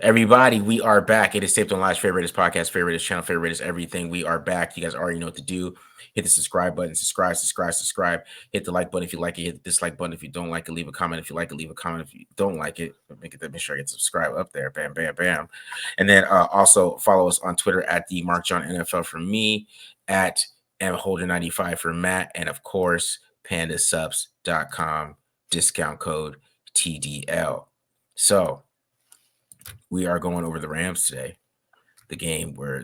Everybody, we are back. It is Taped on Live's favorite podcast, favorite channel, favorite everything. We are back. You guys already know what to do. Hit the subscribe button, subscribe. Hit the like button if you like it. Hit the dislike button if you don't like it. Leave a comment if you like it. Leave a comment if you don't like it. Make sure I get subscribe up there. Bam, bam, bam. And then also follow us on Twitter at the Mark John NFL for me, at mholder95 for Matt, and of course, pandasubs.com, discount code TDL. So we are going over the Rams today. The game where,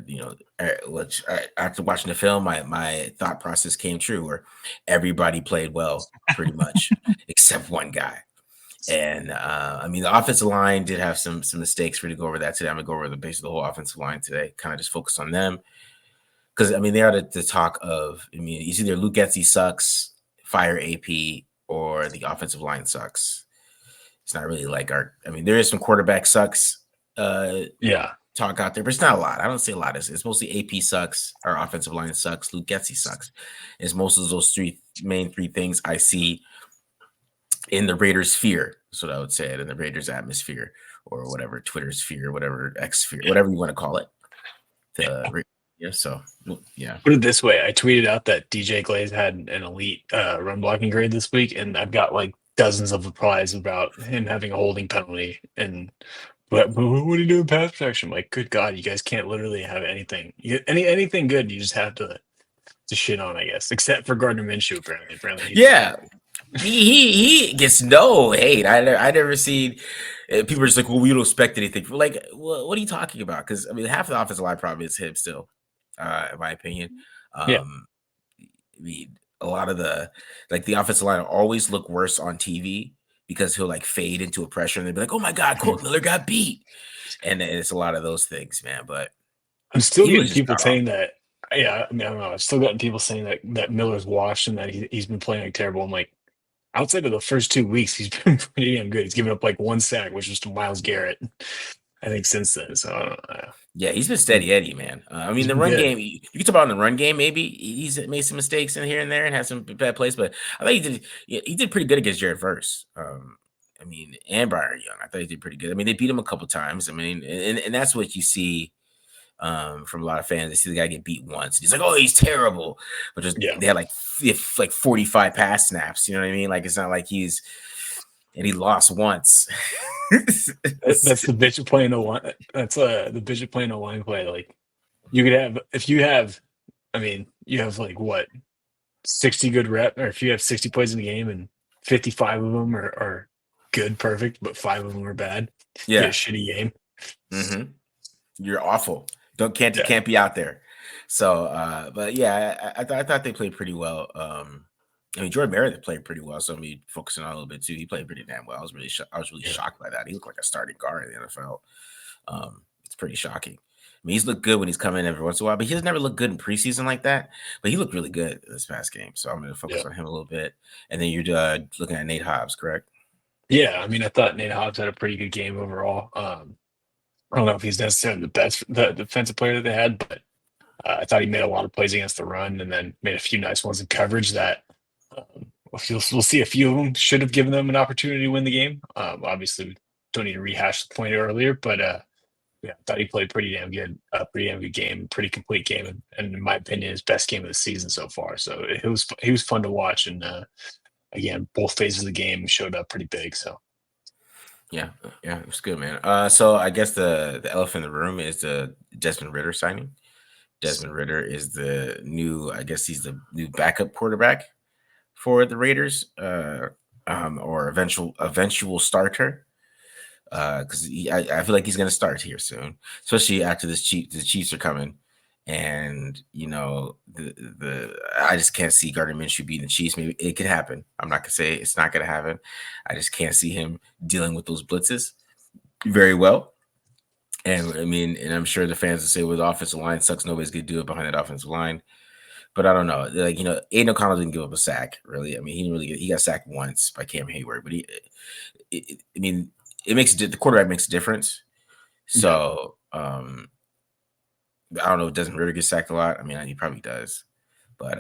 after watching the film, my thought process came true, where everybody played well, pretty much, except one guy. And the offensive line did have some mistakes. For to go over that today. I'm gonna go over the base of the whole offensive line today. Kind of just focus on them, because they are the talk of. It's either Luke Getsy sucks, fire AP, or the offensive line sucks. It's not really like there is some quarterback sucks talk out there, but it's not a lot. I don't say a lot. It's mostly AP sucks, our offensive line sucks, Luke Getsy sucks. It's most of those three things I see in the Raiders sphere. That's what I would say it, in the Raiders atmosphere, or whatever, Twitter sphere, whatever, X sphere, whatever you want to call it. Put it this way, I tweeted out that DJ Glaze had an elite run blocking grade this week, and I've got like dozens of replies about him having a holding penalty. And but what do you do in pass protection? Like, good God, you guys can't literally have anything. Anything good, you just have to shit on, I guess, except for Gardner Minshew. Apparently, he gets no hate. I never seen people are just like, well, we don't expect anything. Like, what are you talking about? Because half the offensive line probably is him still, in my opinion. A lot of the offensive line always look worse on TV, because he'll like fade into a pressure and they'll be like, oh my God, Colt Miller got beat. And it's a lot of those things, man. But I'm still getting people saying that. Yeah, I don't know. I've still gotten people saying that Miller's washed and that he's been playing like terrible. I'm like, outside of the first 2 weeks, he's been pretty damn good. He's given up like one sack, which was to Myles Garrett, I think, since then. So I don't know. Yeah, he's been steady Eddie, man. The run game, you can talk about in the run game, maybe he's made some mistakes in here and there and had some bad plays, but I think he did pretty good against Jared Verse. And Byron Young. I thought he did pretty good. They beat him a couple times. And that's what you see from a lot of fans. They see the guy get beat once. He's like, oh, he's terrible. But they had like 45 pass snaps. You know what I mean? Like, it's not like he lost once. That's the bitch of playing the one. That's the bitch of playing a line play. Like, you could have, if you have, you have like what, 60 good reps, or if you have 60 plays in the game and 55 of them are good, perfect, but 5 of them are bad. Yeah, you get a shitty game. Mm-hmm. You're awful. Can't be out there. So, but yeah, I thought they played pretty well. Jordan Meredith played pretty well, so focusing on a little bit too. He played pretty damn well. I was really shocked by that. He looked like a starting guard in the NFL. It's pretty shocking. He's looked good when he's come in every once in a while, but he has never looked good in preseason like that. But he looked really good this past game, so I'm going to focus on him a little bit. And then you're looking at Nate Hobbs, correct? Yeah, I thought Nate Hobbs had a pretty good game overall. I don't know if he's necessarily the defensive player that they had, but I thought he made a lot of plays against the run, and then made a few nice ones in coverage that we'll see. A few of them should have given them an opportunity to win the game. Obviously, we don't need to rehash the point earlier, but I thought he played pretty damn good game, pretty complete game, and in my opinion, his best game of the season so far. So he was fun to watch, and again, both phases of the game showed up pretty big. So yeah, it was good, man. So I guess the elephant in the room is the Desmond Ridder signing. Desmond Ridder is the new, I guess he's the new backup quarterback for the Raiders, or eventual starter. Because I feel like he's going to start here soon, especially after the Chiefs are coming, and I just can't see Gardner Minshew beating the Chiefs. Maybe it could happen. I'm not going to say it's not going to happen. I just can't see him dealing with those blitzes very well. And I'm sure the fans will say, well, the offensive line sucks. Nobody's going to do it behind that offensive line. But I don't know. Aiden O'Connell didn't give up a sack, really. He got sacked once by Cam Hayward, but it makes the quarterback makes a difference. So I don't know if Desmond Ridder gets sacked a lot. He probably does. But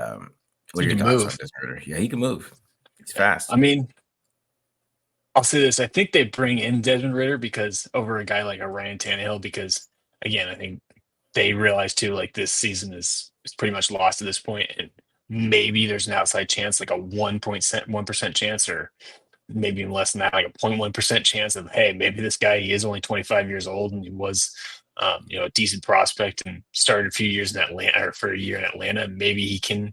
what are your thoughts on Desmond Ridder? Yeah, he can move. He's fast. I'll say this: I think they bring in Desmond Ritter because over a guy like a Ryan Tannehill, because again, I think they realize too, like this season is pretty much lost at this point, and maybe there's an outside chance, like a 1% chance, or maybe even less than that, like a 0.1% chance of, hey, maybe this guy, he is only 25 years old and he was, a decent prospect and started a few years in Atlanta, or for a year in Atlanta. Maybe he can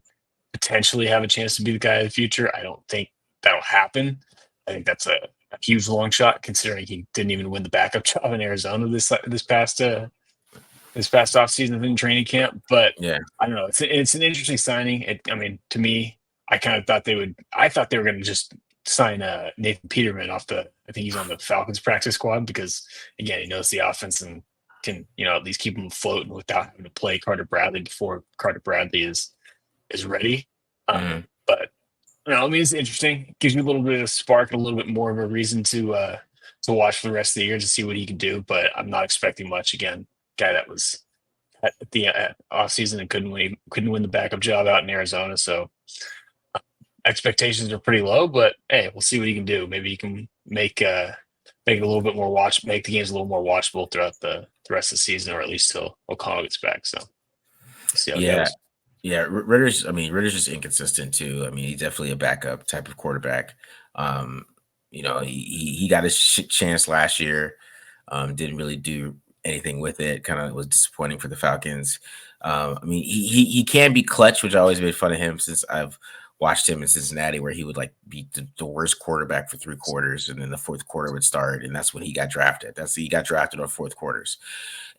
potentially have a chance to be the guy of the future. I don't think that'll happen. I think that's a huge long shot, considering he didn't even win the backup job in Arizona this past offseason in training camp. But Yeah. I don't know. It's an interesting signing. I mean, to me, I kind of thought they would. I thought they were going to just sign Nathan Peterman off the. I think he's on the Falcons practice squad because again, he knows the offense and can at least keep him floating without having to play Carter Bradley before Carter Bradley is ready. Mhm. But I mean, it's interesting. It gives me a little bit of spark and a little bit more of a reason to watch for the rest of the year to see what he can do. But I'm not expecting much. Again, guy that was at the off season and couldn't win the backup job out in Arizona. So expectations are pretty low. But hey, we'll see what he can do. Maybe he can make it a little bit more make the games a little more watchable throughout the rest of the season, or at least till O'Connell gets back. So we'll see how it Yeah. goes. Yeah. Ritter's, I mean, Ritter's just inconsistent too. I mean, he's definitely a backup type of quarterback. Um, he got his chance last year. Didn't really do anything with it. Kind of was disappointing for the Falcons. I mean, he can be clutch, which I always made fun of him since I've watched him in Cincinnati, where he would like be the worst quarterback for 3 quarters, and then the fourth quarter would start, and that's when he got drafted. He got drafted on fourth quarters,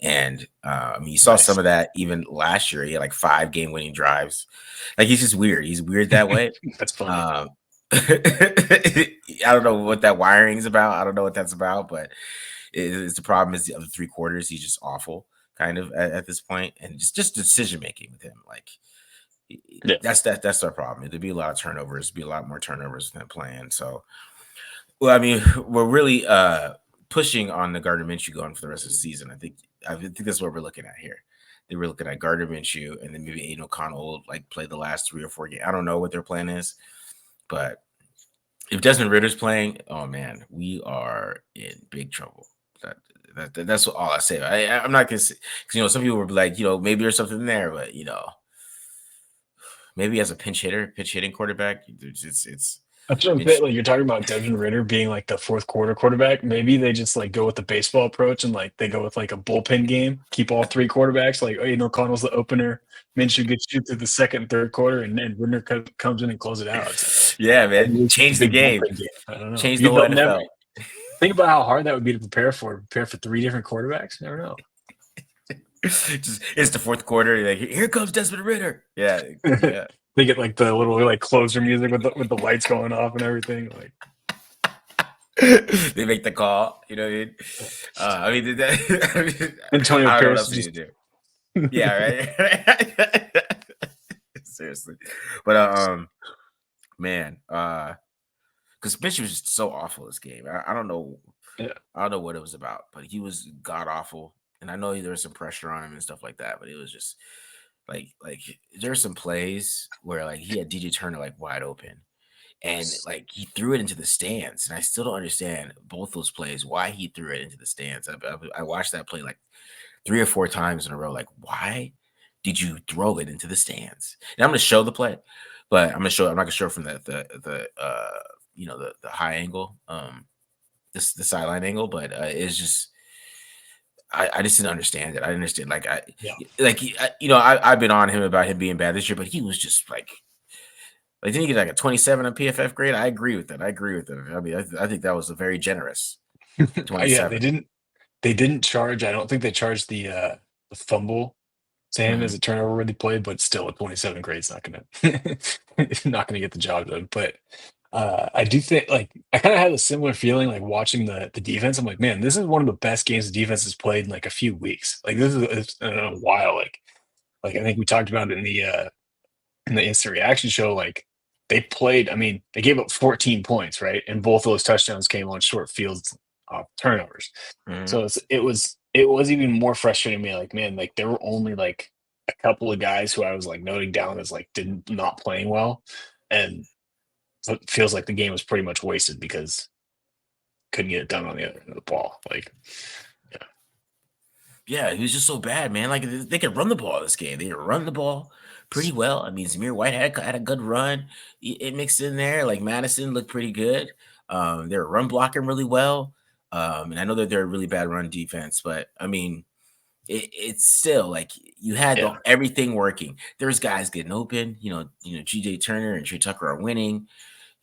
and I mean, you saw some Nice. of that even last year. He had like 5 game-winning drives. Like he's just weird. He's weird that way. That's funny. Um, I don't know what that wiring is about. I don't know what that's about, but it's the problem is the other 3 quarters. He's just awful, kind of at this point, and just decision making with him. Like Yeah. that's our problem. There'd be a lot of turnovers. Be a lot more turnovers than planned. So, well, I mean, we're really pushing on the Gardner Minshew going for the rest of the season. I think that's what we're looking at here. They were looking at Gardner Minshew, and then maybe Aiden O'Connell will like play the last 3 or 4 games. I don't know what their plan is, but if Desmond Ritter's playing, oh man, we are in big trouble. That's all I say. I'm not gonna say, because some people were like, maybe there's something there, but maybe as a pinch hitting quarterback, it's That's what I'm saying. Like you're talking about Desmond Ritter being like the fourth quarter quarterback. Maybe they just like go with the baseball approach and like they go with like a bullpen game. Keep all 3 quarterbacks. Like, O'Connell's the opener. Minshew gets you through the second and third quarter, and then Ritter comes in and closes it out. yeah, man, It's a change the big game, bullpen game. I don't know. change the whole They'll never NFL. think about how hard that would be to prepare for 3 different quarterbacks. Never know. It's the fourth quarter. Like, here comes Desmond Ritter. Yeah, yeah. They get like the little like closer music with the lights going off and everything. Like They make the call. You know what I mean? Antonio I don't know what Pierce else just to do. Yeah, right. Seriously, but man, because Bishop was just so awful this game. I don't know. yeah. I don't know what it was about, but he was god awful. And I know there was some pressure on him and stuff like that, but it was just like there's some plays where like he had DJ Turner like wide open, and like he threw it into the stands, and I still don't understand both those plays why he threw it into the stands. I watched that play like 3 or 4 times in a row. Like, why did you throw it into the stands? And I'm going to show the play, but I'm not going to show from the high angle, the sideline angle, but it's just. I just didn't understand it. I didn't understand. Yeah. I've been on him about him being bad this year, but he was just like didn't he get like a 27 on PFF grade? I agree with that. I agree with it. I mean, I think that was a very generous Yeah, 27. they didn't charge. I don't think they charged the fumble to him Mhm. as a turnover worthy play, but still a 27 grade is not gonna not gonna get the job done. But I do think like I kind of had a similar feeling like watching the defense. I'm like, man, this is one of the best games the defense has played in like a few weeks. Like this is it's in a while. Like I think we talked about it in the instant reaction show. Like they played. I mean, they gave up 14 points, right? And both of those touchdowns came on short fields turnovers. Mhm. So it was even more frustrating to me. Like, man, like there were only like a couple of guys who I was like noting down as like didn't not playing well, and so it feels like the game was pretty much wasted because couldn't get it done on the other end of the ball. Like, Yeah, he was just so bad, man. Like they could run the ball this game. They could run the ball pretty well. I mean, Zamir White had a good run. It mixed in there. Like Madison looked pretty good. They were run blocking really well. And I know that they're a really bad run defense, but I mean, it's still like you had yeah, everything working. There's guys getting open. GJ Turner and Trey Tucker are winning.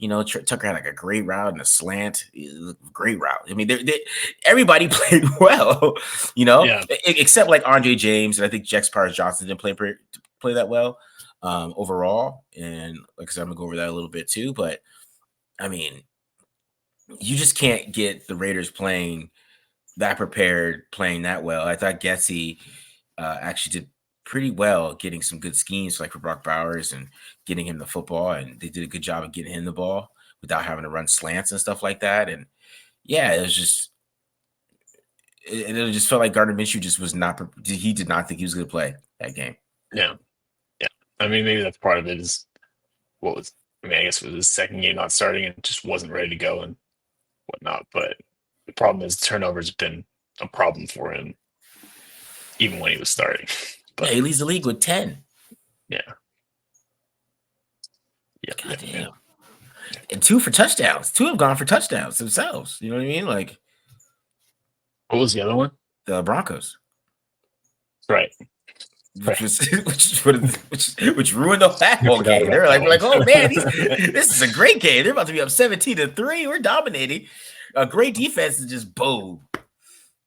Tucker had like a great route and a slant, great route. I mean, everybody played well, yeah, except like Andre James and I think Jex Powers Johnson didn't play that well overall. And like I said, I'm gonna go over that a little bit too. But I mean, you just can't get the Raiders playing that prepared, playing that well. I thought Getsy actually did pretty well getting some good schemes like for Brock Bowers and getting him the football, and they did a good job of getting him the ball without having to run slants and stuff like that. And yeah, it just felt like Gardner Minshew just was not. He did not think he was going to play that game. yeah, yeah. I mean, maybe that's part of it. Is what was. I mean, I guess it was his second game not starting and just wasn't ready to go and whatnot. But the problem is turnovers have been a problem for him even when he was starting. But yeah, he leads the league with 10. Yeah. God damn. And 2 for touchdowns. 2 have gone for touchdowns themselves. You know what I mean? Like, what was the other one? The Broncos. Right. Which ruined the whole game. They were like, oh man, this is a great game. They're about to be up 17-3. We're dominating. A great defense is just boom.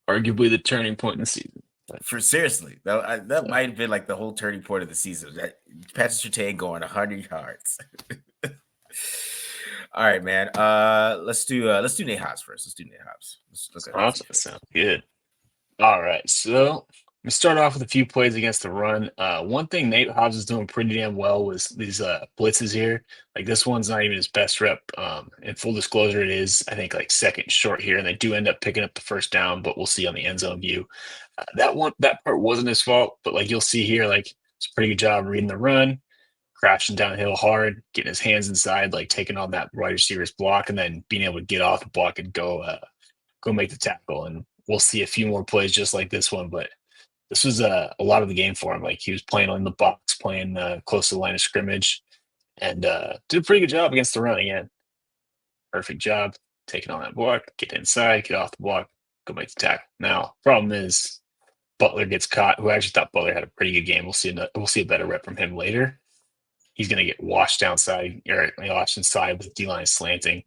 Arguably the turning point in the season. Seriously, that might have been like the whole turning point of the season. That Patrick Surtain going 100 yards. All right, man. Let's do Nate Hobbs first. Let's do Nate Hobbs. Let's look at that. Sounds good. All right, so we start off with a few plays against the run. One thing Nate Hobbs is doing pretty damn well was these blitzes here. Like this one's not even his best rep. In full disclosure, it is I think like second short here, and they do end up picking up the first down. But we'll see on the end zone view. That part wasn't his fault, but like you'll see here, like it's a pretty good job reading the run, crashing downhill hard, getting his hands inside, like taking on that wide receiver's block, and then being able to get off the block and go make the tackle. And we'll see a few more plays just like this one, but this was a lot of the game for him. Like he was playing on the box, playing close to the line of scrimmage, and did a pretty good job against the run again. Perfect job taking on that block, get inside, get off the block, go make the tackle. Now, problem is Butler gets caught. Who actually thought Butler had a pretty good game. We'll see a better rep from him later. He's going to get washed inside with D-line slanting.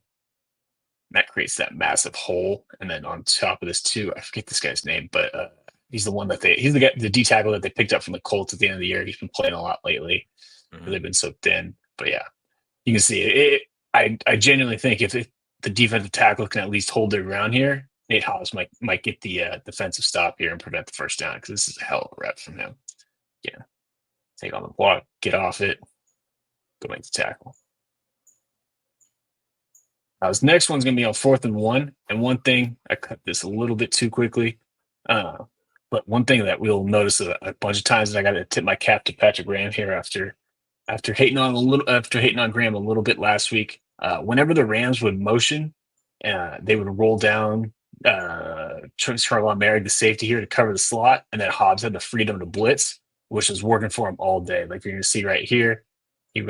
That creates that massive hole. And then on top of this too, I forget this guy's name, but he's the one he's the D tackle that they picked up from the Colts at the end of the year. He's been playing a lot lately. Mm-hmm. They've been so thin, but yeah, you can see it. I genuinely think if the defensive tackle can at least hold their ground here, Nate Hobbs might get the defensive stop here and prevent the first down because this is a hell of a rep from him. Yeah, take on the block, get off it, go make the tackle. Now, his next one's going to be on 4th and 1. And one thing, I cut this a little bit too quickly, but one thing that we'll notice a bunch of times, and I got to tip my cap to Patrick Graham here after hating on Graham a little bit last week. Whenever the Rams would motion, they would roll down Charlon Merrick, the safety here, to cover the slot, and then Hobbs had the freedom to blitz, which was working for him all day. Like you're going to see right here, he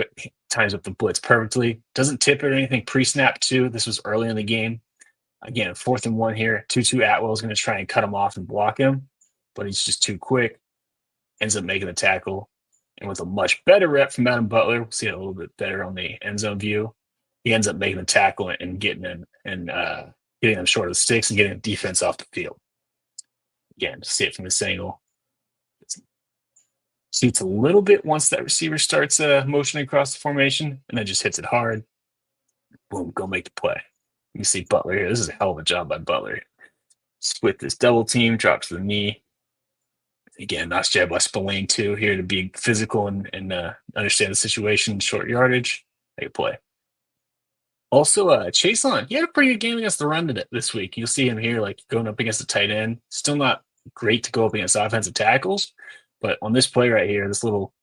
times up the blitz perfectly. Doesn't tip it or anything pre-snap too. This was early in the game. Again, 4th and 1 here. Tutu Atwell is going to try and cut him off and block him, but he's just too quick. Ends up making the tackle. And with a much better rep from Adam Butler, we'll see it a little bit better on the end zone view. He ends up making the tackle and getting them short of the sticks and getting the defense off the field. Again, to see it from this angle. See it's a little bit once that receiver starts motioning across the formation and then just hits it hard. Boom, go make the play. You can see Butler here. This is a hell of a job by Butler. Split this double team, drops to the knee. Again, nice job by Spillane too here to be physical and understand the situation, short yardage. Make a play. Also, Chase on. He had a pretty good game against the run this week. You'll see him here, like going up against the tight end. Still not great to go up against offensive tackles, but on this play right here, this little,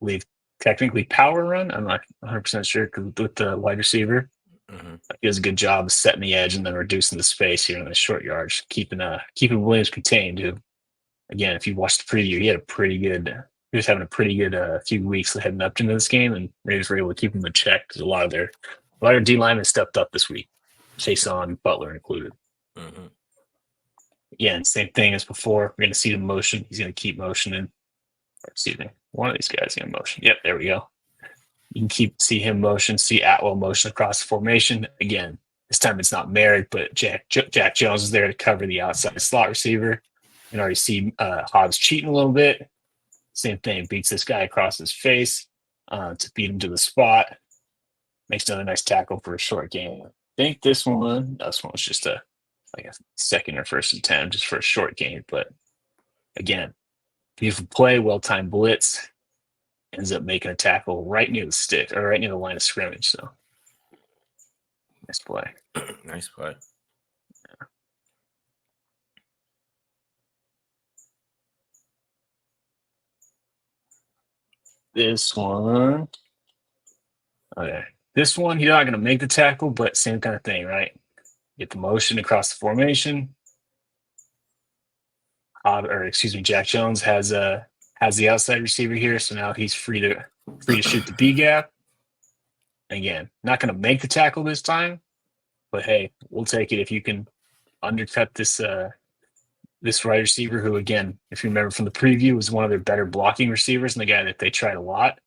I believe, technically power run. I'm not 100% sure with the wide receiver. Mm-hmm. He does a good job of setting the edge and then reducing the space here in the short yards, keeping Williams contained. Who, again, if you watched the preview, he was having a pretty good few weeks heading up into this game, and Raiders were able to keep him in check because a lot of their D linemen stepped up this week, Chason, Butler included. Mm-hmm. Again, same thing as before. We're going to see the motion. He's going to keep motioning. Excuse me. One of these guys is going to motion. Yep, there we go. You can see him motion, see Atwell motion across the formation. Again, this time it's not Merritt, but Jack Jones is there to cover the outside slot receiver. You can already see Hobbs cheating a little bit. Same thing, beats this guy across his face to beat him to the spot. Makes another nice tackle for a short game. I think this one was just a second or first and 10, just for a short game. But again, beautiful play, well-timed blitz. Ends up making a tackle right near the stick or right near the line of scrimmage. So nice play. Nice play. Yeah. This one. Okay. This one, he's not going to make the tackle, but same kind of thing, right? Get the motion across the formation. Jack Jones has the outside receiver here, so now he's free to shoot the B gap. Again, not going to make the tackle this time, but hey, we'll take it if you can undercut this wide receiver, who, again, if you remember from the preview, was one of their better blocking receivers and the guy that they tried a lot.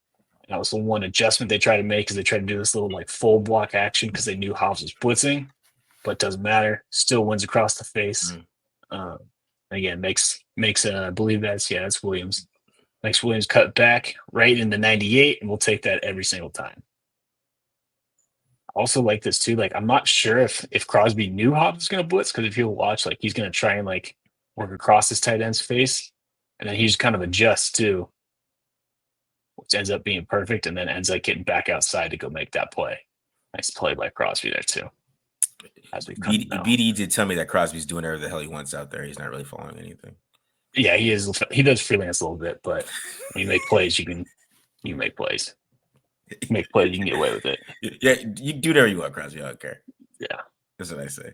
And that was the one adjustment they tried to make, because they tried to do this little full block action because they knew Hobbs was blitzing, but it doesn't matter. Still wins across the face. Again, makes I believe that's Williams. Makes Williams cut back right in the 98, and we'll take that every single time. I also like this too. I'm not sure if Crosby knew Hobbs was going to blitz, because if you'll watch, he's going to try and work across his tight end's face, and then he just kind of adjusts too, which ends up being perfect, and then ends up getting back outside to go make that play. Nice play by Crosby there too. BD did tell me that Crosby's doing whatever the hell he wants out there. He's not really following anything. Yeah, he is. He does freelance a little bit, but when you make plays, you can make plays. You make plays, you can get away with it. Yeah, you do whatever you want, Crosby. I don't care. Yeah, that's what I say.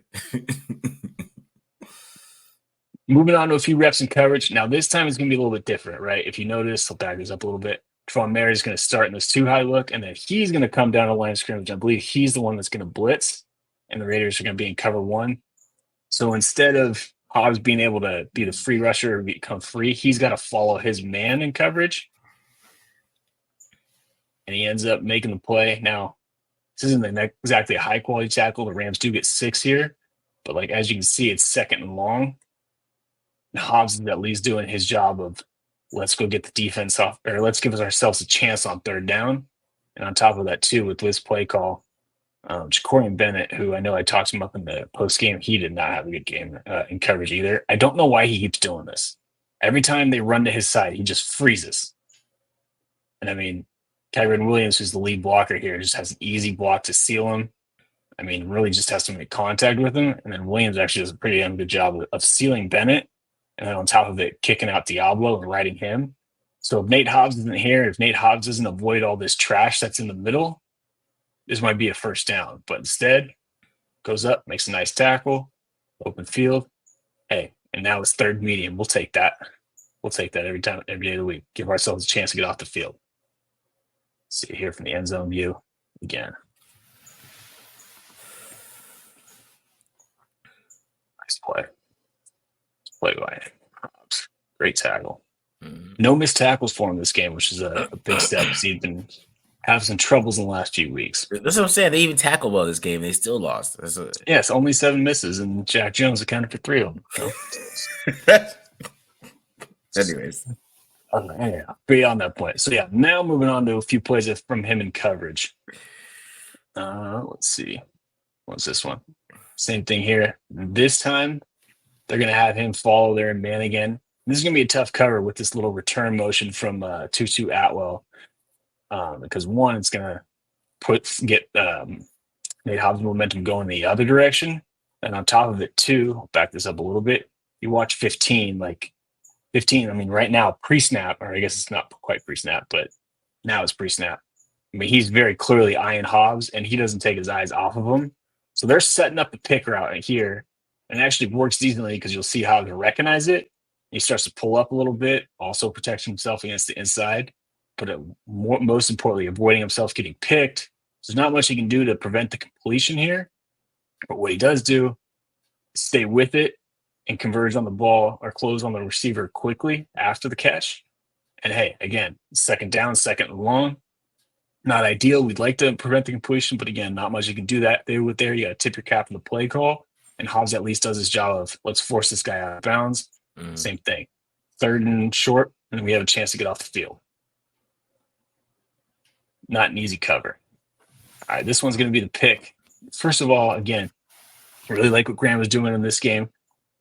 Moving on to a few reps in coverage. Now, this time it's going to be a little bit different, right? If you notice, I'll back this up a little bit. Tron Mary is going to start in this too high look, and then he's going to come down the line of scrimmage. I believe he's the one that's going to blitz, and the Raiders are going to be in cover one. So instead of Hobbs being able to be the free rusher or become free, he's got to follow his man in coverage, and he ends up making the play. Now, this isn't exactly a high-quality tackle. The Rams do get 6 here, but as you can see, it's second and long. And Hobbs is at least doing his job of, let's go get the defense off, or let's give ourselves a chance on third down. And on top of that, too, with this play call, Jacorian Bennett, who I know I talked him up in the post game, he did not have a good game in coverage either. I don't know why he keeps doing this. Every time they run to his side, he just freezes. And I mean, Kyron Williams, who's the lead blocker here, just has an easy block to seal him. I mean, really just has to make contact with him. And then Williams actually does a pretty damn good job of sealing Bennett. And then on top of it, kicking out Diablo and riding him. So if Nate Hobbs isn't here, if Nate Hobbs doesn't avoid all this trash that's in the middle, this might be a first down. But instead, goes up, makes a nice tackle, open field. Hey, and now it's third medium. We'll take that. We'll take that every day of the week. Give ourselves a chance to get off the field. See it here from the end zone view again. Nice play. Play by Hobbs. Great tackle. No missed tackles for him this game, which is a big step. He's been having some troubles in the last few weeks. That's what I'm saying. They even tackled well this game. They still lost. Yes, only 7 misses, and Jack Jones accounted for 3 of them. Anyways. Beyond that point. So, yeah, now moving on to a few plays from him in coverage. Let's see. What's this one? Same thing here. This time, they're going to have him follow their man again. This is going to be a tough cover with this little return motion from Tutu Atwell. Because one, it's going to get Nate Hobbs' momentum going the other direction. And on top of it, too, I'll back this up a little bit. You watch 15, I mean, right now, pre-snap, or I guess it's not quite pre-snap, but now it's pre-snap. I mean, he's very clearly eyeing Hobbs, and he doesn't take his eyes off of him. So they're setting up the pick route here, and it actually works decently because you'll see Hobbs recognize it. He starts to pull up a little bit, also protecting himself against the inside, but most importantly, avoiding himself getting picked. So there's not much he can do to prevent the completion here. But what he does do is stay with it and converge on the ball or close on the receiver quickly after the catch. And hey, again, second down, second and long. Not ideal. We'd like to prevent the completion, but again, not much you can do that. You got to tip your cap in the play call. And Hobbs at least does his job of let's force this guy out of bounds. Same thing. Third and short, and we have a chance to get off the field. Not an easy cover. All right, this one's going to be the pick. First of all, again, I really like what Graham was doing in this game.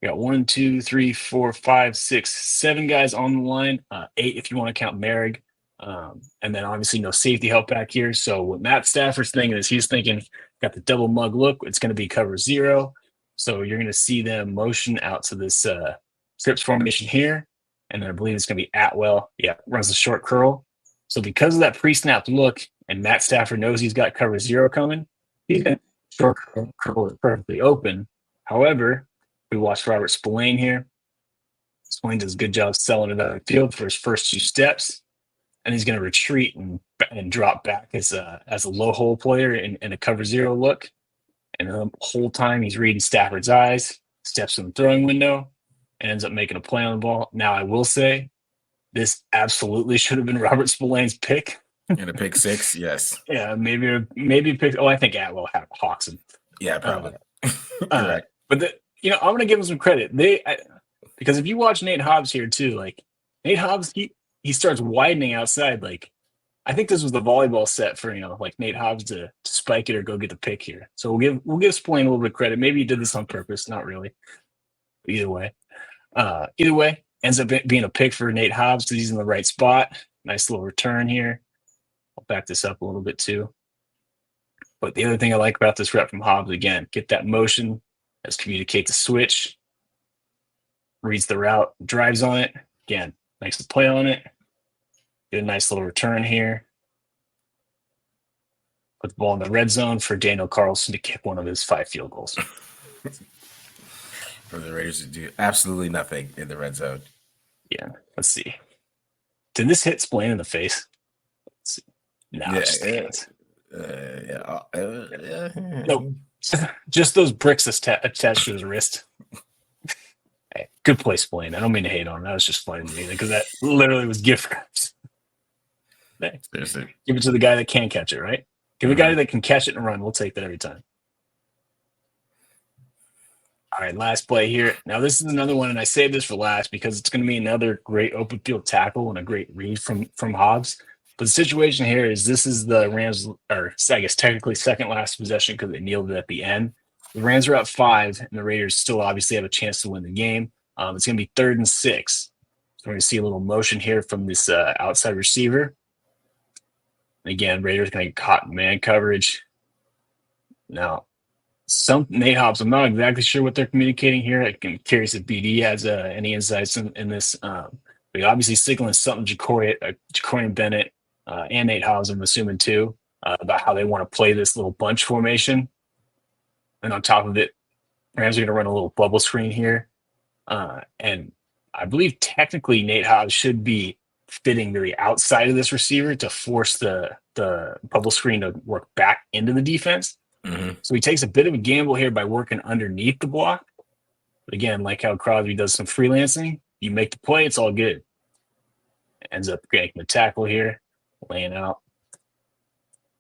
We got 1, 2, 3, 4, 5, 6, 7 guys on the line. 8 if you want to count Merrick. And then obviously no safety help back here. So what Matt Stafford's thinking is he's thinking, got the double mug look. It's going to be cover 0. So you're going to see them motion out to this trips formation here. And then I believe it's going to be Atwell. Yeah, runs the short curl. So because of that pre-snap look, and Matt Stafford knows he's got cover 0 coming, he's going to short curl it perfectly open. However, we watched Robert Spillane here. Spillane does a good job selling it out of the field for his first 2 steps. And he's going to retreat and drop back as a low hole player in a cover 0 look. And the whole time he's reading Stafford's eyes, steps in the throwing window, and ends up making a play on the ball. Now, I will say this absolutely should have been Robert Spillane's pick. And a pick 6, yes. Yeah, maybe pick. Oh, I think Atwell hawks him. Yeah, probably. Right. But I'm going to give him some credit. Because if you watch Nate Hobbs here too, like Nate Hobbs, he starts widening outside. Like I think this was the volleyball set for like Nate Hobbs to spike it or go get the pick here. So we'll give Spillane a little bit of credit. Maybe he did this on purpose, not really. Either way, ends up being a pick for Nate Hobbs because he's in the right spot. Nice little return here. I'll back this up a little bit too. But the other thing I like about this rep from Hobbs, again, get that motion, let's communicate the switch, reads the route, drives on it. Again, makes the play on it. Get a nice little return here. Put the ball in the red zone for Daniel Carlson to kick one of his 5 field goals. For the Raiders to do absolutely nothing in the red zone. Yeah, let's see. Did this hit Spillane in the face? Let's see. No, just nope. Just those bricks attached to his wrist. Hey, good play, Spillane. I don't mean to hate on him. That was just funny to me because that literally was gift wraps. Hey, give it to the guy that can catch it, right? Give a guy that can catch it and run. We'll take that every time. All right, last play here. Now, this is another one, and I saved this for last because it's going to be another great open field tackle and a great read from Hobbs. But the situation here is this is the Rams, or I guess technically second last possession because they kneeled it at the end. The Rams are up 5, and the Raiders still obviously have a chance to win the game. It's going to be 3rd and 6. So we're going to see a little motion here from this outside receiver. And again, Raiders going to get caught in man coverage. Now, Nate Hobbs, I'm not exactly sure what they're communicating here. I'm curious if BD has any insights in this. But obviously signaling something Jacorian Bennett and Nate Hobbs, I'm assuming too, about how they want to play this little bunch formation. And on top of it, Rams are going to run a little bubble screen here. And I believe technically Nate Hobbs should be fitting to the outside of this receiver to force the bubble screen to work back into the defense. Mm-hmm. So he takes a bit of a gamble here by working underneath the block. But again, like how Crosby does some freelancing, you make the play, it's all good. Ends up getting the tackle here, laying out,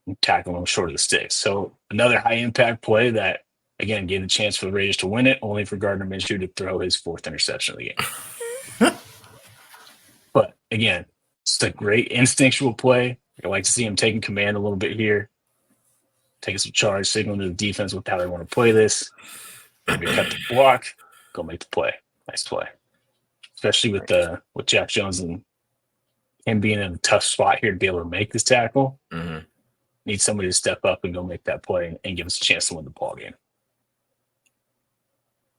and tackling him short of the sticks. So another high impact play that, again, gave the chance for the Raiders to win it, only for Gardner Minshew to throw his 4th interception of the game. But again, it's a great instinctual play. I like to see him taking command a little bit here, taking some charge, signaling to the defense with how they want to play this. Maybe cut the block, go make the play. Nice play, especially with Jack Jones and him being in a tough spot here to be able to make this tackle. Mm-hmm. Need somebody to step up and go make that play and give us a chance to win the ball game.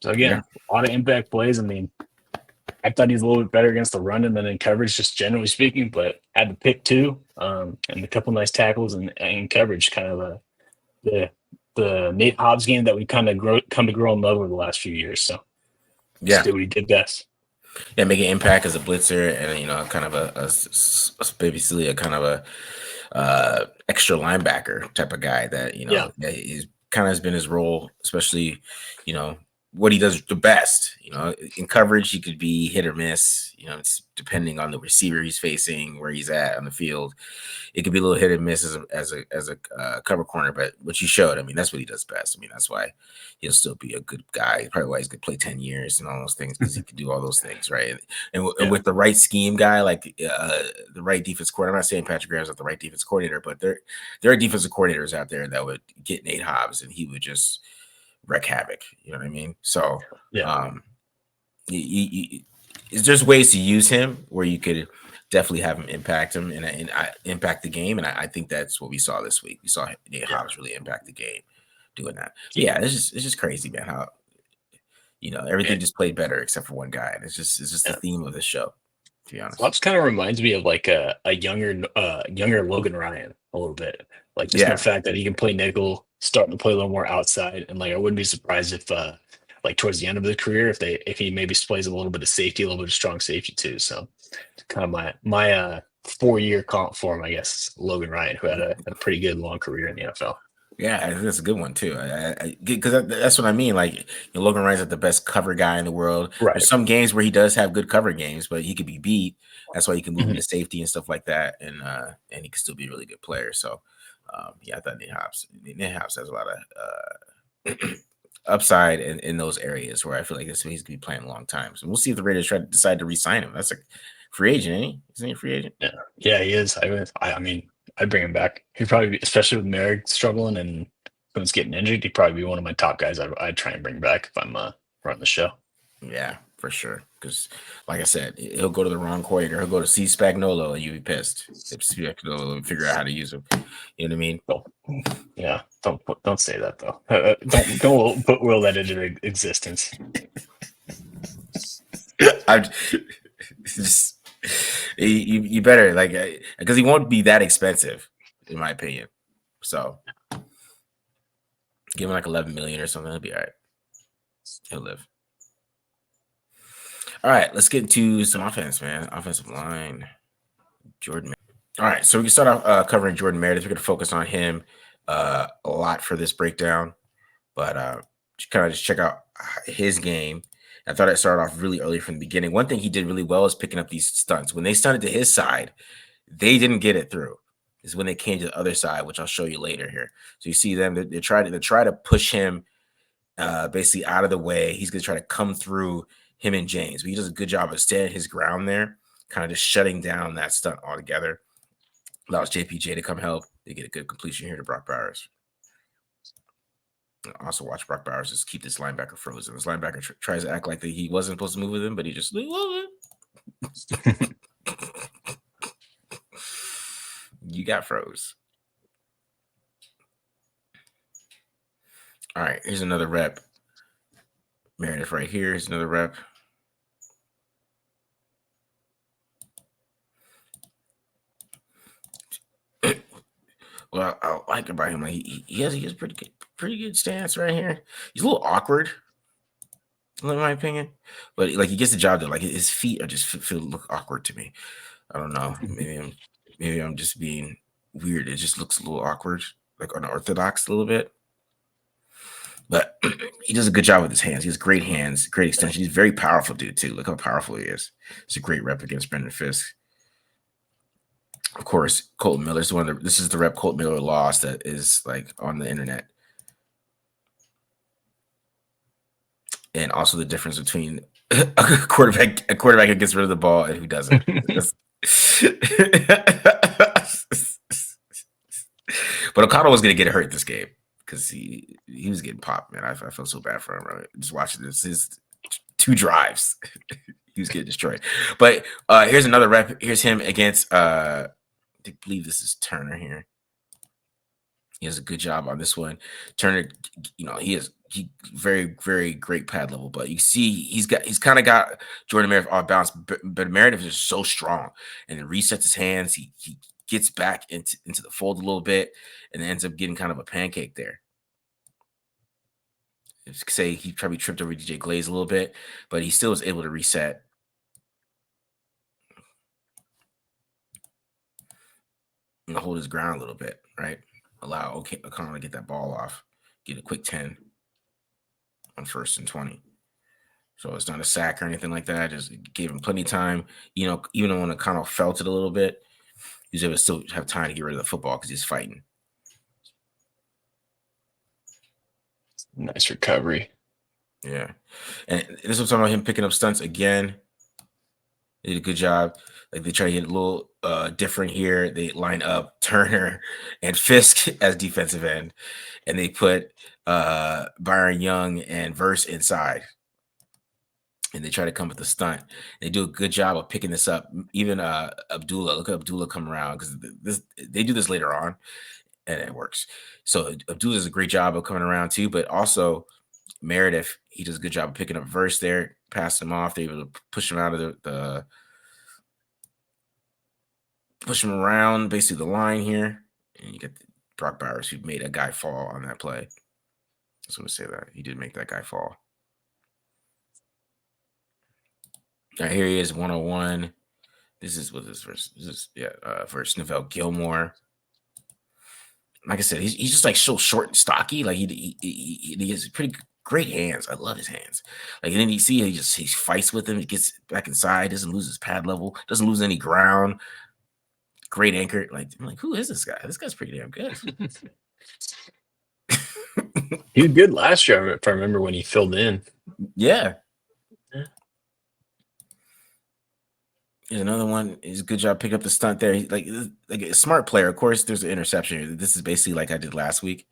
So again, a lot of impact plays. I mean, I thought he was a little bit better against the run and then in coverage, just generally speaking, but had to pick 2. and a couple nice tackles and coverage. Kind of the Nate Hobbs game that we kind of come to grow in love over the last few years. So just Yeah. did what he did best. Yeah, make an impact as a blitzer and kind of basically a kind of a extra linebacker type of guy that Yeah, he's kind of has been his role, especially what he does the best. In coverage, he could be hit or miss. It's depending on the receiver he's facing, where he's at on the field. It could be a little hit and miss as a cover corner, but what you showed, I mean, that's what he does best. I mean, that's why he'll still be a good guy. Probably why he's gonna play 10 years and all those things, because he can do all those things, right? And yeah, with the right scheme guy, like the right defense coordinator. I'm not saying Patrick Graham's not the right defense coordinator, but there are defensive coordinators out there that would get Nate Hobbs and he would just wreak havoc. You know what I mean? So yeah, it's just ways to use him where you could definitely have him impact him and impact the game. And I think that's what we saw this week. We saw Nate yeah. Hobbs really impact the game doing that. Yeah, it's just crazy, man. How everything And, just played better except for one guy, and it's just the yeah. theme of the show. To be honest, Hobbs kind of reminds me of like a younger Logan Ryan a little bit. Like just the yeah, fact that he can play nickel, starting to play a little more outside, and like I wouldn't be surprised if like towards the end of his career if he maybe plays a little bit of safety, a little bit of strong safety too. So kind of my 4-year comp for him, I guess, Logan Ryan, who had a pretty good long career in the NFL. yeah, I think that's a good one too. Because that's what I mean. Like Logan Ryan's not the best cover guy in the world. Right. There's some games where he does have good cover games, but he could be beat. That's why he can move Mhm. into safety and stuff like that, and he can still be a really good player. So, yeah, I thought Nate Hobbs has a lot of upside in those areas where I feel like he's going to be playing a long time. So we'll see if the Raiders try to decide to re-sign him. That's a free agent, ain't he? Isn't he a free agent? Yeah, yeah, he is. I mean, I'd bring him back. He'd probably be, especially with Merrick struggling and Boone getting injured, he'd probably be one of my top guys I'd try and bring back if I'm running the show. Yeah, for sure. Because, like I said, he'll go to the wrong coordinator. He'll go to C. Spagnuolo, and you'll be pissed if Spagnuolo will figure out how to use him. You know what I mean? Don't, yeah, don't say that though. Don't put will that into existence. I'm just you better because he won't be that expensive, in my opinion. So give him like 11 million or something. He'll be all right. He'll live. All right, let's get into some offense, man. Offensive line, Jordan. All right, so we can start off covering Jordan Meredith. We're going to focus on him a lot for this breakdown, but just check out his game. I thought it started off really early from the beginning. One thing he did really well is picking up these stunts. When they stunted to his side, they didn't get it through. Is when they came to the other side, which I'll show you later here. So you see them; they try to push him basically out of the way. He's going to try to come through him and James, but he does a good job of standing his ground there, kind of just shutting down that stunt altogether. Allows JPJ to come help. They get a good completion here to Brock Bowers. Also, watch Brock Bowers just keep this linebacker frozen. This linebacker tries to act like he wasn't supposed to move with him, but he just you got froze. All right, here's another rep. Meredith right here. Here's another rep. Well, I like about him. Like he has pretty good stance right here. He's a little awkward, in my opinion, but like he gets the job done. Like his feet are just look awkward to me. I don't know. Maybe I'm just being weird. It just looks a little awkward, like unorthodox a little bit. But he does a good job with his hands. He has great hands, great extension. He's very powerful, dude, too. Look how powerful he is. It's a great rep against Brendan Fisk. Of course, Colton Miller is this is the rep Colton Miller lost that is like on the internet. And also the difference between a quarterback who gets rid of the ball and who doesn't. But O'Connell was going to get hurt this game because he was getting popped, man. I felt so bad for him. Right? Just watching this, his 2 drives, he was getting destroyed. But here's another rep. Here's him against, I believe this is Turner here. He does a good job on this one. Turner, he very, very great pad level, but you see he's kind of got Jordan Meredith off balance, but Meredith is so strong and it resets his hands. He gets back into the fold a little bit and ends up getting kind of a pancake there. Say he probably tripped over DJ Glaze a little bit, but he still was able to reset and hold his ground a little bit, right? Allow O'Connell to get that ball off, get a quick 10 on 1st and 20. So it's not a sack or anything like that. Just gave him plenty of time. Even when O'Connell felt it a little bit, he was able to still have time to get rid of the football because he's fighting. Nice recovery. Yeah. And this was talking about him picking up stunts again. They did a good job. Like they try to get a little different here. They line up Turner and Fisk as defensive end, and they put Byron Young and Verse inside. And they try to come with the stunt. They do a good job of picking this up. Even Abdullah, look at Abdullah come around because they do this later on, and it works. So Abdullah does a great job of coming around too, but also Meredith, he does a good job of picking up Verse there, passing him off. They're able to push him out of the push him around basically the line here. And you get Brock Bowers, who made a guy fall on that play. So we say that he did make that guy fall. All right, here he is, 101. This is what this verse. This is verse Neville Gilmore. Like I said, he's just like so short and stocky. Like he has pretty great hands. I love his hands. Like, and then you see he fights with him. He gets back inside, doesn't lose his pad level, doesn't lose any ground. Great anchor. Like, I'm like, who is this guy? This guy's pretty damn good. He was good last year, if I remember when he filled in. Yeah. Here's another one. He's a good job picking up the stunt there. He's like a smart player. Of course, there's an interception here. This is basically like I did last week,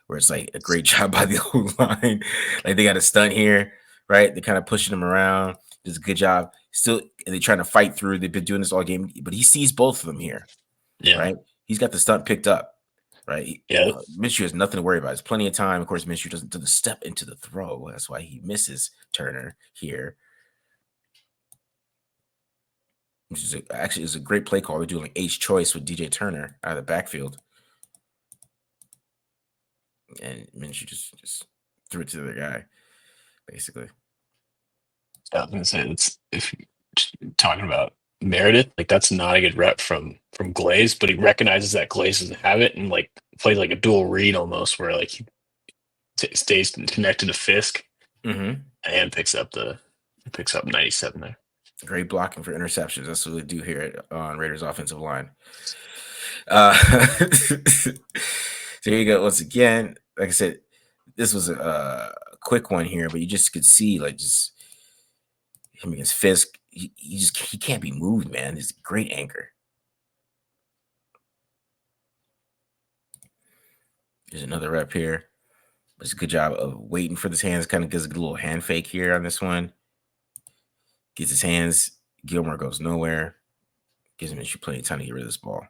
where it's like a great job by the O line. Like they got a stunt here, right? They're kind of pushing him around. Does a good job. Still, they're trying to fight through. They've been doing this all game, but he sees both of them here. Yeah. Right? He's got the stunt picked up. Right? Yeah. Minshew has nothing to worry about. There's plenty of time. Of course, Minshew doesn't step into the throw. That's why he misses Turner here. Which is actually is a great play call. They're doing like H choice with DJ Turner out of the backfield. And Minshew just threw it to the other guy, basically. I was gonna say, that's if you're talking about Meredith, like that's not a good rep from Glaze, but he recognizes that Glaze doesn't have it and like plays like a dual read almost, where like he stays connected to Fisk and picks up 97 there. Great blocking for interceptions. That's what they do here on Raiders offensive line. So here you go. Once again, like I said, this was a quick one here, but you just could see like just him against Fisk. He can't be moved, man. He's a great anchor. There's another rep here. It's a good job of waiting for his hands. Kind of gives a little hand fake here on this one. Gets his hands. Gilmore goes nowhere. Gives him plenty of time to get rid of this ball.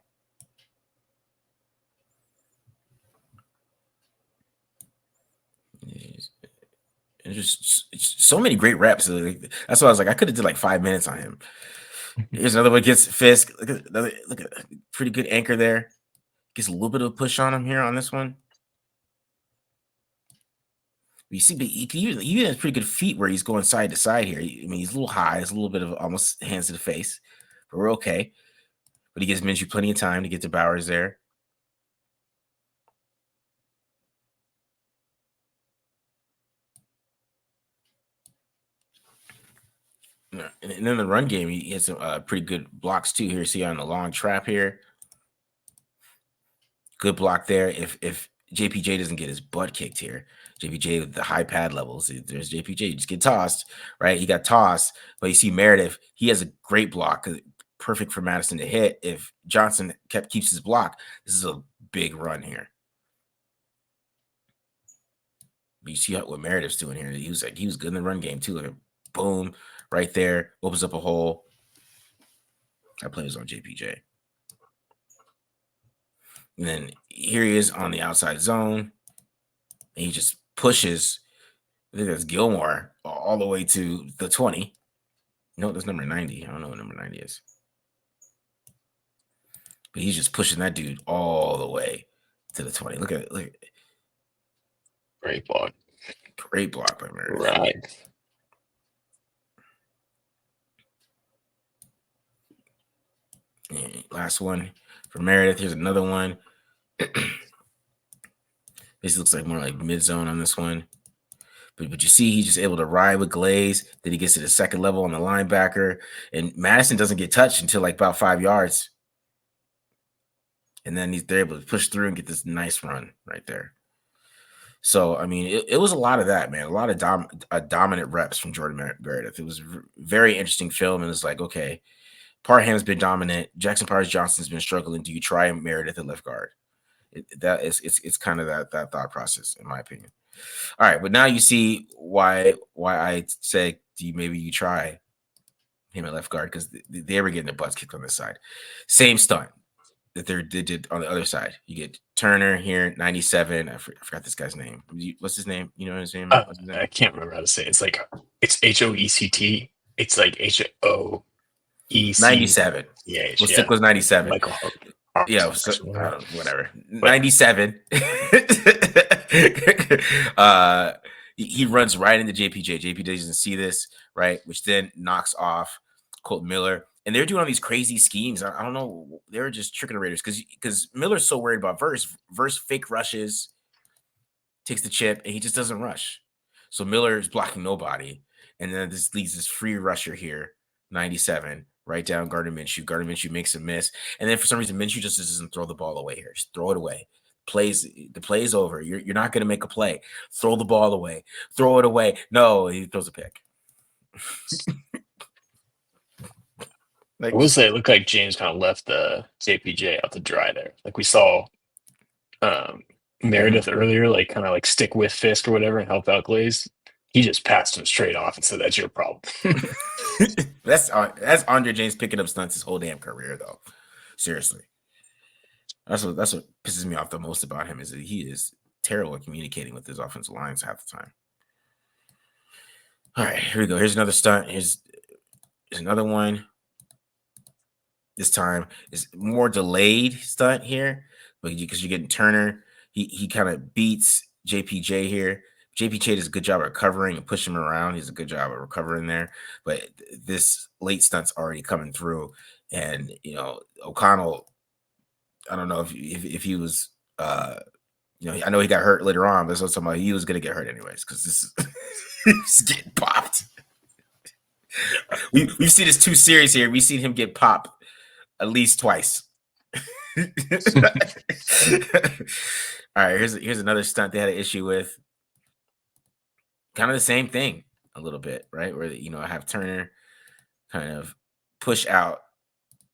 And just so many great reps. That's why I was like, I could have did like 5 minutes on him. Here's another one against Fisk. Look at pretty good anchor there. Gets a little bit of a push on him here on this one. You see, but he has pretty good feet where he's going side to side here. I mean, he's a little high. It's a little bit of almost hands to the face, but we're okay. But he gives Minshew plenty of time to get to Bowers there. And then the run game, he has some pretty good blocks too. Here, see on the long trap here. Good block there. If JPJ doesn't get his butt kicked here, JPJ with the high pad levels, there's JPJ. You just get tossed, right? He got tossed, but you see Meredith, he has a great block, perfect for Madison to hit. If Johnson keeps his block, this is a big run here. But you see what Meredith's doing here. He was good in the run game too. Like boom, right there, opens up a hole. That play was on JPJ. And then here he is on the outside zone. And he just pushes. I think that's Gilmore all the way to the 20. No, that's number 90. I don't know what number 90 is. but he's just pushing that dude all the way to the 20. Look at it. Look at it. Great block. Great block by Meredith. Right. And last one for Meredith. Here's another one. This looks like more like mid zone on this one. But you see, he's just able to ride with Glaze. Then he gets to the second level on the linebacker. And Madison doesn't get touched until like about 5 yards. And then they're able to push through and get this nice run right there. So, I mean, it was a lot of that, man. A lot of dominant reps from Jordan Meredith. It was very interesting film. And it's like, okay, Parham's been dominant. Jackson Powers Johnson's been struggling. Do you try Meredith at left guard? It's kind of that thought process, in my opinion. All right, but now you see why I say maybe you try him at left guard, because they were getting their butts kicked on this side. Same stunt that they did on the other side. You get Turner here, 97. I forgot this guy's name. What's his name? You know his name? What's his name? I can't remember how to say it. It's like it's HOECT. It's like HOEC. 97. Yeah, Well, Stick was 97. Michael. Yeah, so, whatever. 97. He runs right into JPJ. JPJ doesn't see this, right? Which then knocks off Colt Miller. And they're doing all these crazy schemes. I don't know. They were just tricking the Raiders because Miller's so worried about Verse. Verse fake rushes, takes the chip, and he just doesn't rush. So Miller is blocking nobody. And then this leaves this free rusher here, 97. Right down Gardner Minshew. Gardner Minshew makes a miss. And then for some reason, Minshew just doesn't throw the ball away here. Just throw it away. The play's over. You're not going to make a play. Throw the ball away. Throw it away. No, he throws a pick. I will say it looked like James kind of left the JPJ out to dry there. Like we saw Meredith earlier, like kind of like stick with Fisk or whatever and help out Glaze. He just passed him straight off and said, "That's your problem." That's Andre James picking up stunts his whole damn career, though. Seriously, that's what pisses me off the most about him, is that he is terrible at communicating with his offensive lines half the time. All right, here we go. Here's another stunt. Here's another one. This time is more delayed stunt here, but because you're getting Turner, he kind of beats JPJ here. JPJ does a good job of recovering and pushing him around. He's a good job of recovering there. But this late stunt's already coming through. And, O'Connell, I don't know if he was, I know he got hurt later on, but that's what he was going to get hurt anyways, because this is he's getting popped. We've seen this 2 series here. We've seen him get popped at least twice. All right, here's another stunt they had an issue with. Kind of the same thing a little bit, right? Where, I have Turner kind of push out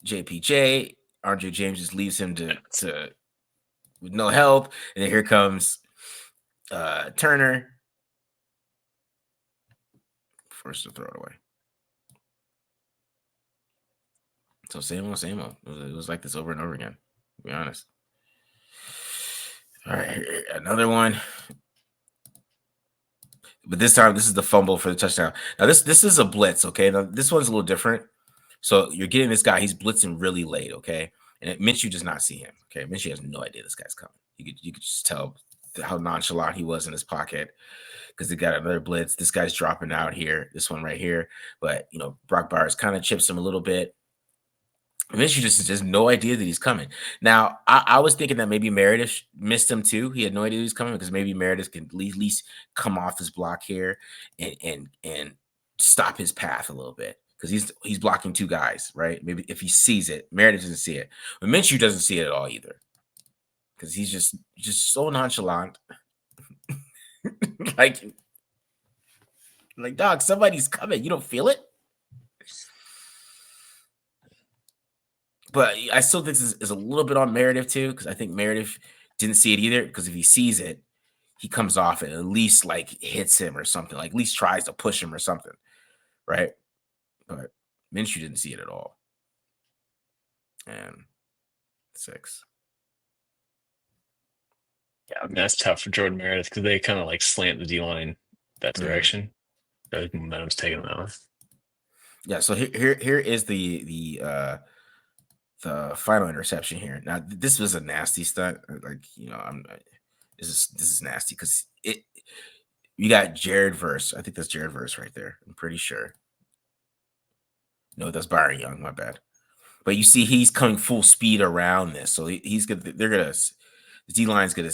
JPJ. Andre James just leaves him to with no help. And then here comes Turner. Forced to throw it away. So same old. It was like this over and over again, to be honest. All right, another one. But this time, this is the fumble for the touchdown. Now, this is a blitz, okay? Now, this one's a little different. So you're getting this guy. He's blitzing really late, okay? And Minshew does not see him, okay? Minshew has no idea this guy's coming. You could just tell how nonchalant he was in his pocket because they got another blitz. This guy's dropping out here, this one right here. But, Brock Bowers kind of chips him a little bit. Minshew just has no idea that he's coming. Now, I was thinking that maybe Meredith missed him too. He had no idea he was coming because maybe Meredith can at least come off his block here and stop his path a little bit because he's blocking 2 guys, right? Maybe if he sees it, Meredith doesn't see it, but Minshew doesn't see it at all either because he's just so nonchalant. like dog, somebody's coming. You don't feel it. But I still think this is a little bit on Meredith too, because I think Meredith didn't see it either. Because if he sees it, he comes off and at least hits him or something, at least tries to push him or something, right? But Minshew didn't see it at all. And 6. Yeah, I mean, that's tough for Jordan Meredith because they kind of slant the D line that direction. The momentum's taking them out. Yeah. So here is the the final interception here. Now, this was a nasty stunt. Like, this is nasty because you got Jared Verse. I think that's Jared Verse right there. I'm pretty sure. No, that's Byron Young. My bad. But you see, he's coming full speed around this, so he's gonna. They're gonna. The D line's gonna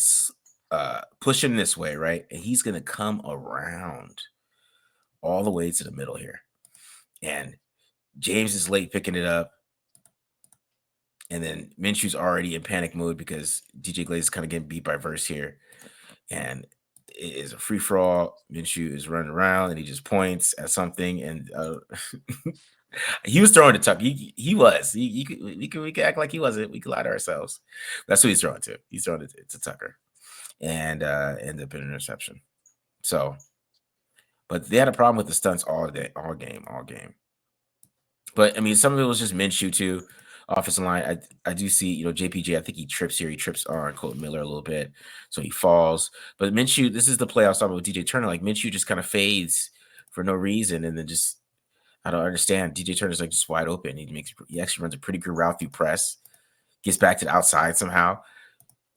push him this way, right? And he's gonna come around all the way to the middle here, and James is late picking it up. And then Minshew's already in panic mode because DJ Glaze is kind of getting beat by Verse here. And it is a free for all. Minshew is running around and he just points at something. And he was throwing to Tucker. He was. We could act like he wasn't. We could lie to ourselves. That's who he's throwing to. He's throwing it to Tucker. And ended up in an interception. So, but they had a problem with the stunts all game. But I mean, some of it was just Minshew too. Offensive line, I do see, JPJ, I think he trips here. He trips on Colton Miller a little bit. So he falls. But Minshew, this is the play I was talking about with DJ Turner. Like Minshew just kind of fades for no reason. And then just, I don't understand. DJ Turner's like just wide open. He actually runs a pretty good route through press. Gets back to the outside somehow.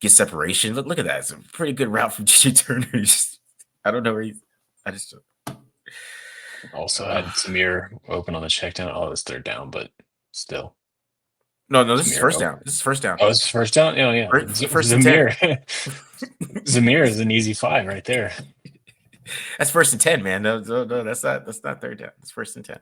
Gets separation. Look at that. It's a pretty good route from DJ Turner. I don't know where I just. Also had Samir open on the check down. Oh, it's third down, but still. No, this is first down. This is first down. Oh, this is first down? Oh, yeah. First Zamir. Zamir is an easy 5 right there. That's first and 10, man. No, that's not third down. It's first and 10.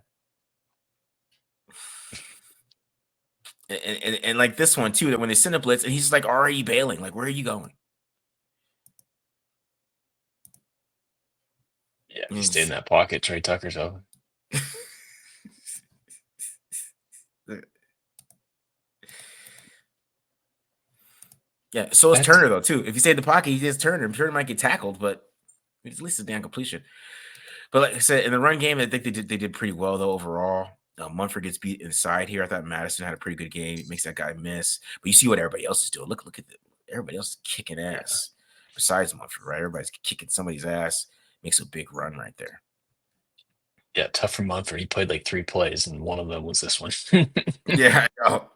And like this one too, that when they send a blitz and he's like already bailing, like, where are you going? Yeah, he stayed in that pocket. Trey Tucker's open. Yeah, so is Turner though too. If you stay in the pocket, he is Turner. Turner might get tackled, but at least a damn completion. But like I said, in the run game, I think they did pretty well though overall. Munford gets beat inside here. I thought Madison had a pretty good game. It makes that guy miss. But you see what everybody else is doing. Look at everybody else is kicking ass. Besides Munford, right? Everybody's kicking somebody's ass. Makes a big run right there. Yeah, tough for Munford. He played like 3 plays, and one of them was this one. Yeah, I know.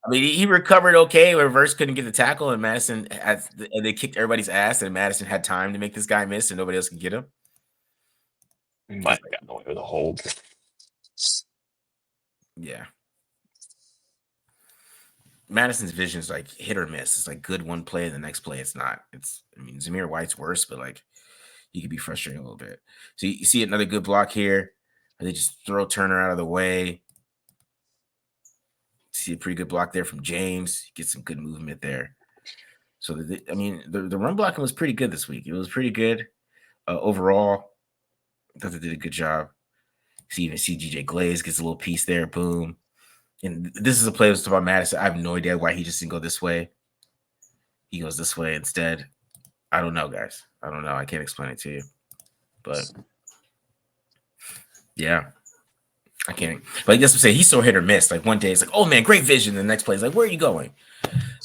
I mean, he recovered okay. Where Verse couldn't get the tackle, and Madison they kicked everybody's ass, and Madison had time to make this guy miss, and nobody else could get him. Might have gotten away with a hold. Yeah. Madison's vision is like hit or miss. It's like good one play, and the next play it's not. Zamir White's worse, but like he could be frustrating a little bit. So you see another good block here. They just throw Turner out of the way. See a pretty good block there from James. Get some good movement there. So the run blocking was pretty good this week. It was pretty good overall. I thought they did a good job. Even see DJ Glaze gets a little piece there. Boom. And this is a play that was about Madison. I have no idea why he just didn't go this way. He goes this way instead. I don't know, guys. I don't know. I can't explain it to you. But yeah, I can't. But that's what I'm saying. He's so hit or miss. Like one day it's like, oh man, great vision. The next play is like, where are you going?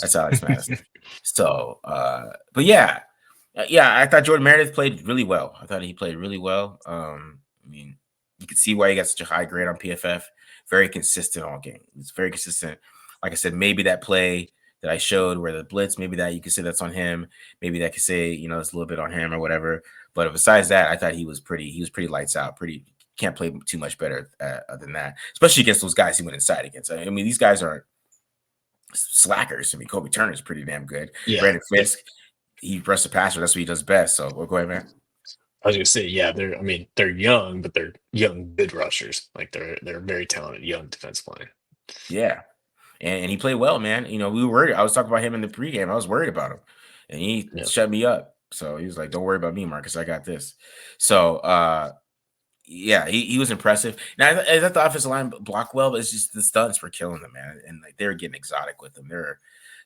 That's Alex Madison. So, but yeah, I thought Jordan Meredith played really well. I thought he played really well. You could see why he got such a high grade on PFF. Very consistent all game. It's very consistent. Like I said, maybe that play that I showed where the blitz, maybe that you could say that's on him. Maybe that could say, it's a little bit on him or whatever. But besides that, I thought he was pretty lights out. Can't play too much better than that, especially against those guys he went inside against. I mean, these guys aren't slackers. I mean, Kobe Turner's pretty damn good. Yeah. Brandon Fisk, he rushed the passer. That's what he does best. So we'll go ahead, man. I was gonna say, yeah, they're young, but they're young good rushers. Like they're very talented young defense players. Yeah, and he played well, man. We were worried. I was talking about him in the pregame. I was worried about him, and he shut me up. So he was like, "Don't worry about me, Marcus. I got this." So, yeah, he was impressive. Now I thought the offensive line blocked well, but it's just the stunts were killing them, man. And like they were getting exotic with them.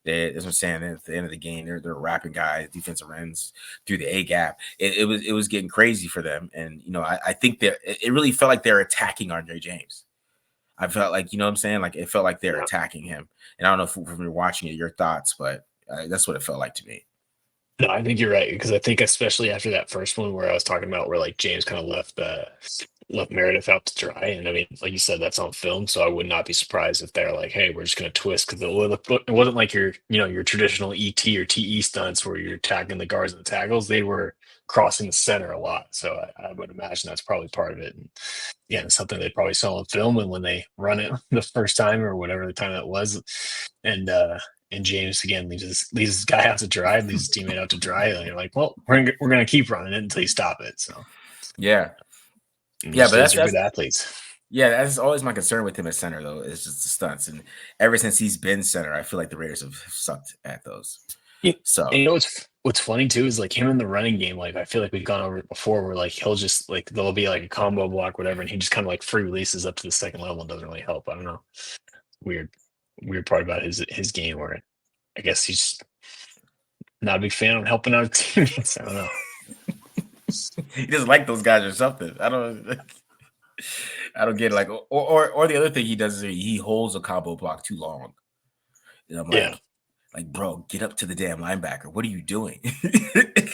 That's what I'm saying. At the end of the game, they're wrapping guys, defensive ends through the A gap. It was getting crazy for them, and I think that it really felt like they're attacking Andre James. I felt like what I'm saying, like it felt like they're attacking him. And I don't know if when you're watching it, your thoughts, but that's what it felt like to me. No, I think you're right because I think especially after that first one where I was talking about where like James kind of left left Meredith out to dry. And I mean, like you said, that's on film, so I would not be surprised if they're like, "Hey, we're just going to twist," because it wasn't like your traditional ET or TE stunts where you're tagging the guards and the tackles. They were crossing the center a lot, so I would imagine that's probably part of it. And yeah, it's something they probably saw on film, and when they run it the first time or whatever the time that was, and James again leaves his guy out to dry, leaves his teammate out to dry, and you're like, well, we're gonna keep running it until you stop it. So Yeah. Yeah, most but of those are that's good athletes. yeah, that's always my concern with him at center though. Is just the stunts, and ever since he's been center, I feel like the Raiders have sucked at those. Yeah. So And you know what's funny too is like him in the running game. Like I feel like we've gone over it before, where like he'll just like there'll be like a combo block, whatever, and he just kind of like free releases up to the second level and doesn't really help. I don't know. Weird, weird part about his game where I guess he's not a big fan of helping out teammates. I don't know. he doesn't like those guys or something. I don't get it. Like, or the other thing he does is he holds a combo block too long. And I'm Yeah. like, bro, get up to the damn linebacker. What are you doing?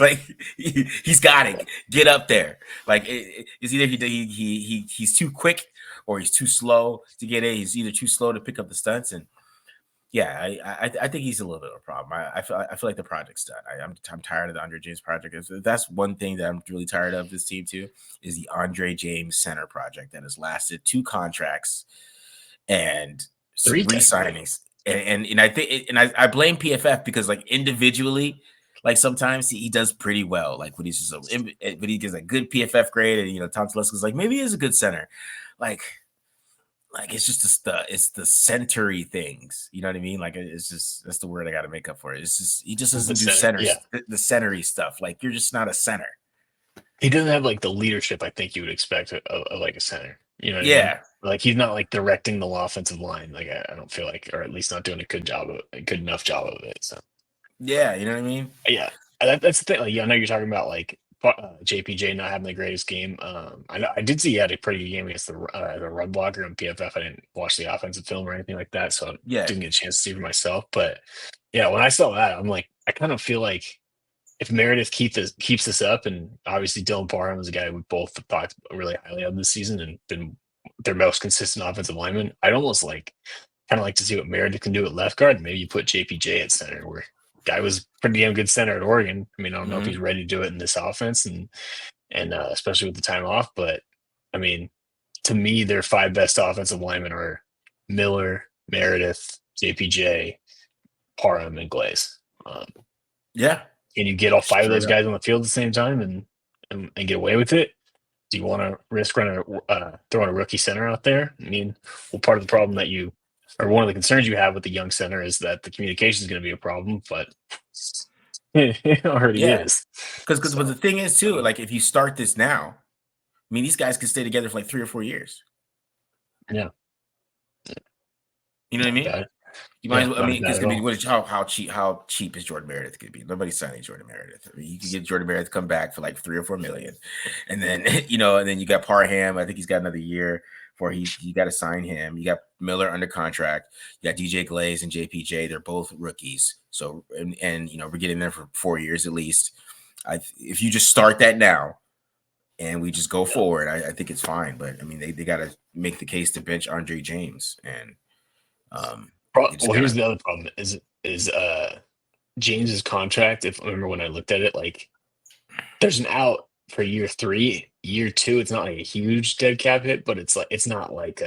Like, he's got it. Get up there. Like, it's either he's too quick or he's too slow to get in. He's either too slow to pick up the stunts, and yeah, I think he's a little bit of a problem. I feel like the project's done. I'm tired of the Andre James project. That's one thing that I'm really tired of this team too, is the Andre James center project that has lasted 2 contracts and 3 re-signings. And I think I blame PFF because like individually, like sometimes he does pretty well. Like when he's just but he gives a good PFF grade, and Tom Telesco's like maybe he is a good center. Like it's just it's the centery things, you know what I mean? Like it's just that's the word I got to make up for it. It's just he just doesn't do center, Yeah. the centery stuff. Like you're just not a center. He doesn't have like the leadership I think you would expect of like a center. You know what I mean? Yeah, Like he's not like directing the offensive line. Like I don't feel like, or at least not doing a good enough job of it. So yeah, you know what I mean? yeah, that's the thing. Like yeah, I know you're talking about like JPJ not having the greatest game. I did see he had a pretty good game against the run blocker on PFF. I didn't watch the offensive film or anything like that, so I Yeah, didn't get a chance to see for myself. But yeah, when I saw that, I'm like, I kind of feel like if Meredith keeps this up, and obviously Dylan Parham is a guy we both thought really highly of this season and been their most consistent offensive lineman, I'd almost kind of like to see what Meredith can do at left guard. Maybe you put JPJ at center, where guy was pretty damn good center at Oregon. I mean, I don't know if he's ready to do it in this offense, and especially with the time off. But I mean, to me, their 5 best offensive linemen are Miller, Meredith, JPJ, Parham, and Glaze. yeah. Can you get all 5 of those Straight guys on the field at the same time and get away with it? Do you want to risk throwing a rookie center out there? I mean, well, part of the problem that or one of the concerns you have with the young center is that the communication is going to be a problem, but it already Yeah, is. because but the thing is too, like if you start this now, I mean these guys can stay together for like 3 or 4 years. Yeah, You know what I mean? bad. You might Yeah, as well. I mean, not because at all. how cheap is Jordan Meredith going to be? Nobody's signing Jordan Meredith. I mean, you could get Jordan Meredith come back for like 3 or 4 million, and then and then you got Parham. I think he's got another year before you got to sign him. You got Miller under contract. You got DJ Glaze and JPJ. They're both rookies. So and we're getting there for 4 years at least. If you just start that now and we just go forward, I think it's fine. But I mean, they got to make the case to bench Andre James and. Well, here's the other problem: is James's contract. If I remember when I looked at it, like there's an out for year 3, year 2. It's not like a huge dead cap hit, but it's not like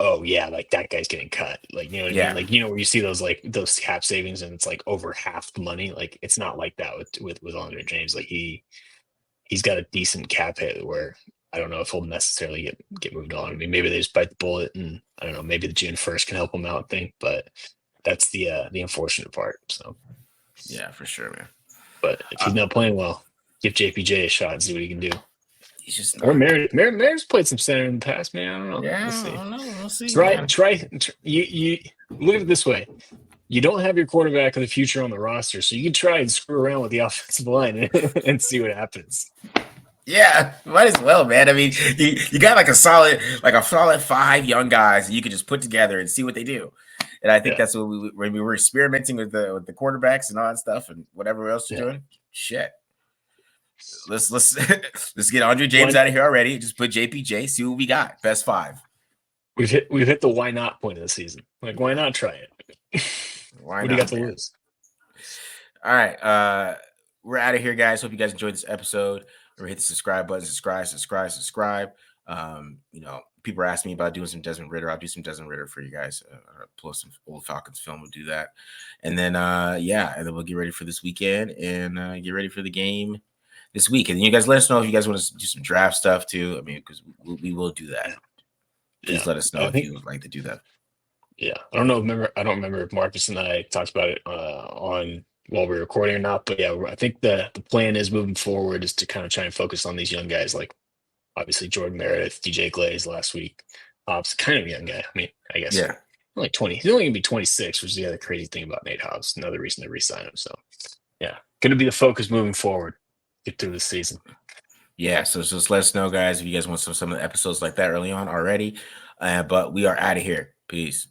oh yeah, like that guy's getting cut. Like you know what I mean? Like where you see those cap savings and it's like over half the money. Like it's not like that with Andre James. Like he's got a decent cap hit where I don't know if he'll necessarily get moved on. I mean, maybe they just bite the bullet, and I don't know. Maybe the June 1st can help him out thing, but that's the unfortunate part. So yeah, for sure, man. But if he's not playing well, give JPJ a shot and see what he can do. He's just or Meredith's played some center in the past, man. I don't know. Yeah, We'll see. I don't know. We'll see. Try. You look at it this way. You don't have your quarterback of the future on the roster, so you can try and screw around with the offensive line and see what happens. Yeah, might as well, man. I mean, you got like a solid 5 young guys that you could just put together and see what they do. And I think that's what when we were experimenting with the quarterbacks and all that stuff and whatever else you're doing. Shit. let's let's get Andre James out of here already. Just put JPJ. See what we got. Best 5. We've hit the why not point of the season. Like, why not try it? Why what not, do you got to man? lose? All right. We're out of here, guys. Hope you guys enjoyed this episode. Remember, hit the subscribe button. Subscribe. People are asking me about doing some Desmond Ritter. I'll do some Desmond Ritter for you guys. Pull up some old Falcons film. We'll do that. And then, and then we'll get ready for this weekend and get ready for the game this week. And you guys let us know if you guys want to do some draft stuff too. I mean, because we will do that. Please let us know if you would like to do that. Yeah. I don't remember if Marcus and I talked about it on while we're recording or not. But yeah, I think the plan is moving forward is to kind of try and focus on these young guys, like obviously Jordan Meredith, DJ Glaze last week. Hobbs, kind of a young guy. I mean, I guess only 20. He's only gonna be 26, which is the other crazy thing about Nate Hobbs. Another reason to re-sign him. So yeah, gonna be the focus moving forward. Get through the season. Yeah, so just let us know, guys, if you guys want some of the episodes like that early on already. But we are out of here. Peace.